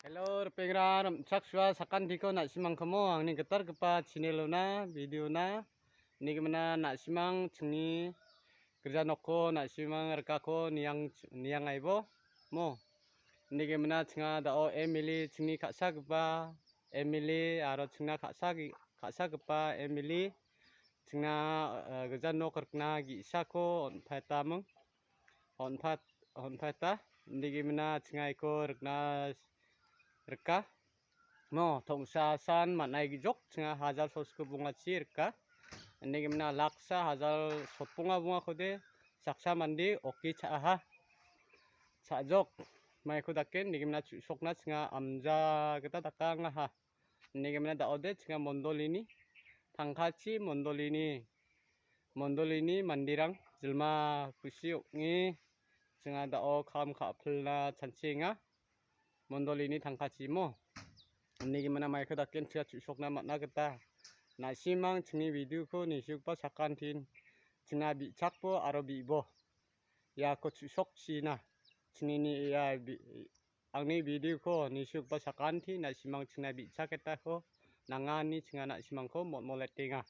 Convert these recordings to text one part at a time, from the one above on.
Hello, pengram sakswa sakan diko nak simang kamo ang ni getar kepa channelona videona ni gimana nak simang chengi kerja noko nak simang rekako niang aibo mo ni gimana chenga dao Emily chengi kaksa kepa Emily aro chenga kaksa kepa Emily chenga kerja nok kerkna gisako on patameng on pata ni gimana chenga iko rekna reka no tongsasan manai gijok chenga hazal sosku bunga cirka ini gimana laksa hazal sopunga bunga kode saksa mandi oki caha cajok mai kudaken ini gimana sokna chenga amja kita takang ha ini gimana da ode chenga mondolini tangkaci mondolini mandirang jelma kusiuk ni chenga da o kam kapla cancinga mondolini tangkaci mo ini gimana mai kedaken cia cusokna makna kita na simang chengi video ko ni sukpa sakantin chenga bicak po aro bibo ya ko cusok sina chengi ni ya angni video ko ni sukpa sakanti na simang chenga bicak kita ko nangani chenga na simang ko moletinga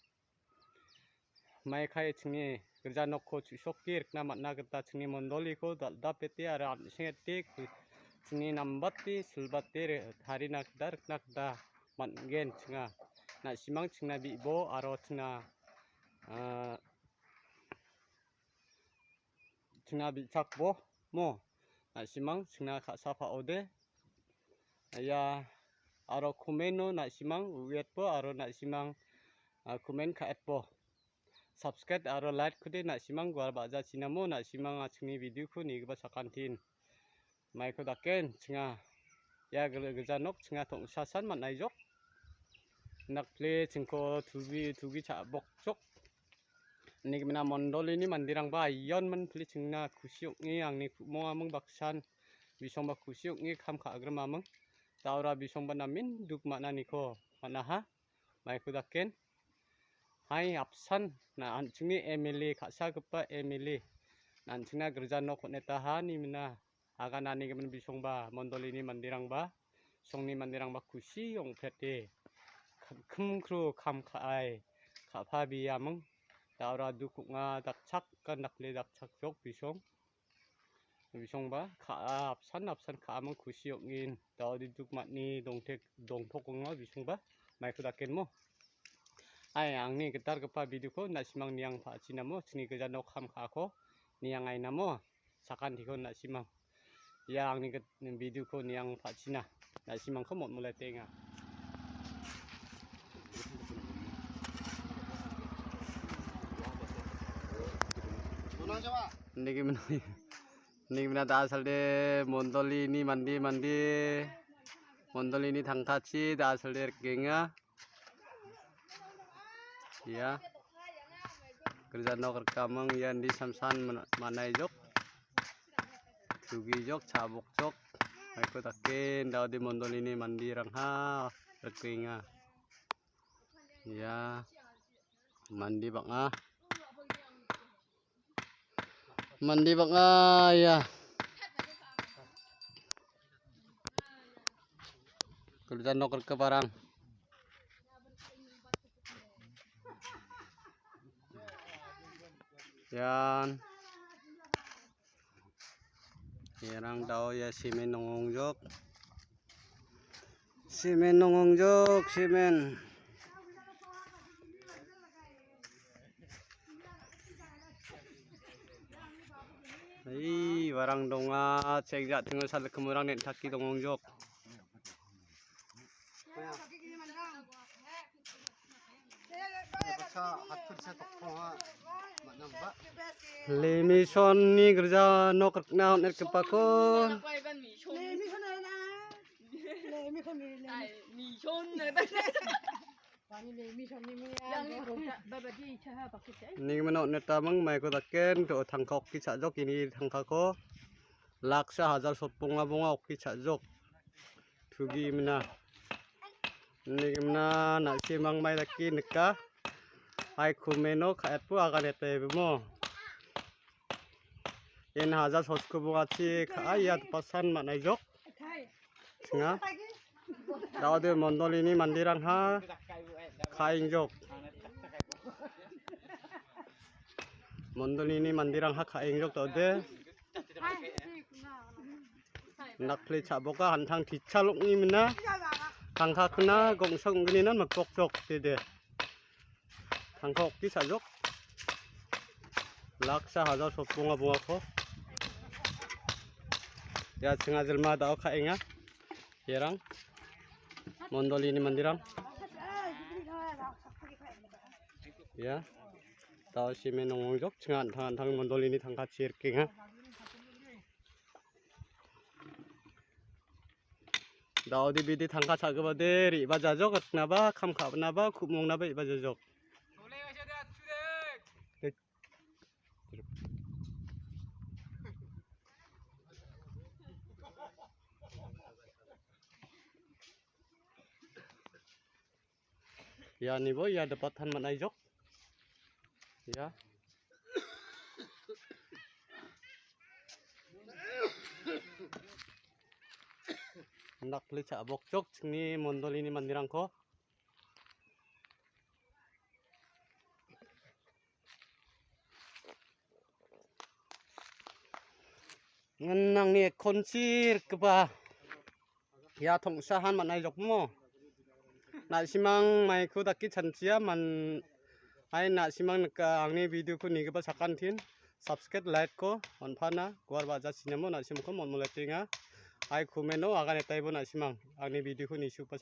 mai kai chengi kerja nokko cusok kirkna makna kita chengi mondoli ko dalda peti ara singetik chengi nambati silbati hari nakdar nakda mangen chenga na simang chenga bibo aro chenga bicak bo mo na simang chenga kasapa ode ya aro komeno na simang uet bo aro na simang komen kaet bo subscribe aro like kude na simang gwar baja cinamo na simang chengi video ko ni gba sakantin mai ko daken chenga ya geja nok chenga tong sasan manai jok nak ple cengko tugi ca bok jok ni gimana mondol ini mandirang ba yon man ple cengna kusiuk ni ang ni mo ameng baksan bisong ba kusiuk ni kham kha agram ameng taura bisong banamin duk makna niko manaha mai ko daken hai apsan na ancingni Emily kaksa kepa Emily nancingna gerja nok netaha ni mina agan ani gemen bisong ba mondol ini mandirang ba songni mandirang ba kusi ong pete kemkru kam kai kapha biameng daura dukunga dakchak kan dakle dakchak jok bisong ba ka apsan ka ameng kusi ongin daudi duk matni dongthok nga bisong ba mai kudaken mo ai angni getar kepa video ko na simang niang pha cinamo chengi geja nok kham kha ko niang ai namo sakan dikon na simang yang ni video ko niang pha cina na simang ko mot mulai tenga Niki da asal de mondoli ini mandi mondoli ini tangkaci da asal de genga ya kerja nok rekamang yan di samsan manai jok tugi jok cabok jok mai ko taken daw di mondol ini mandi rangha rekinga ya mandi banga ya kerja nok ke barang yan Irang daw ya simen nongong jok simen ai warang donga cek jak tengah sal kemurang nek taki dongong jok Lemison ni kerja nok kerkna nek kepako ni menok netameng mai ko taken to thangkok ki cha jok ini thangkako laksa hazal sotpunga bunga oki cha jok thugi mena ni gimna na simang mai laki neka ai khumeno khaet pu agan ete mo en hazal sosku bunga chi kha ya pasan manai jok chenga Daode mondolini mandirang ha kaingjok. Mondolini mandirang ha kaingjok daode. Nakpli chaboka hantang dichalok ni mina. Tangka kena gongsong gininan magkokjok dede. Tangkok di sajok. Laksa hajar sok bunga-bunga ko. Ya cenga jelma dao kainga. Yerang. Mondolini mandirang. Ya. Tao sime nongongjok cenga antang mondolini tangka cirkinga. Daudi bidi tangka sagabade riba jajok atnaba kham khabnaba khumngnaba iba jajok. Ya ni bo ya dapat han manai jok. Ya. Nak peli cak bokjok ni mondolini mandirang ko. Ngenang ni konsir keba. Ya tongsahan manai jok mo. Nak simang mai ku daki chancia man ai nak simang ka angni video ku ni keba sakantin subscribe like ko on phana gwar baja sinamo nak simko mon moletinga ai kumeno agan etai bo nak simang angni video ku ni super